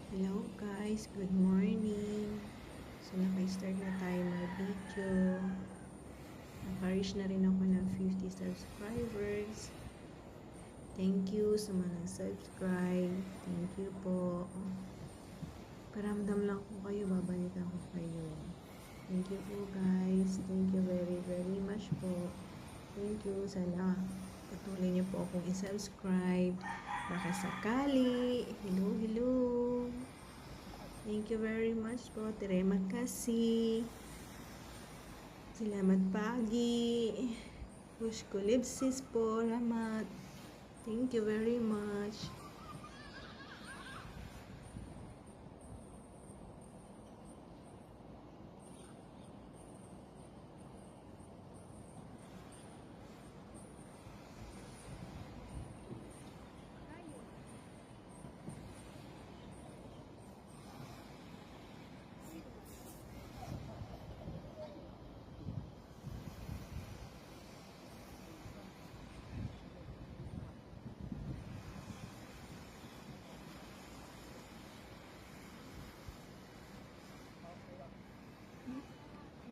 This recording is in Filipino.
Hello guys, good morning. So naka-start na tayo mag-video. Naka-reach na rin ako ng 50 subscribers. Thank you sa mga subscribe. Thank you po. Paramdam lang ko kayo, babalikan ko kayo. Thank you po guys. Thank you very very much po. Thank you. Sana patuloy niyo po akong i-subscribe. Baka sakali. Hello, hello. Thank you very much po. Terima kasih. Selamat pagi. Pushkulibsis po. Ramat. Thank you very much.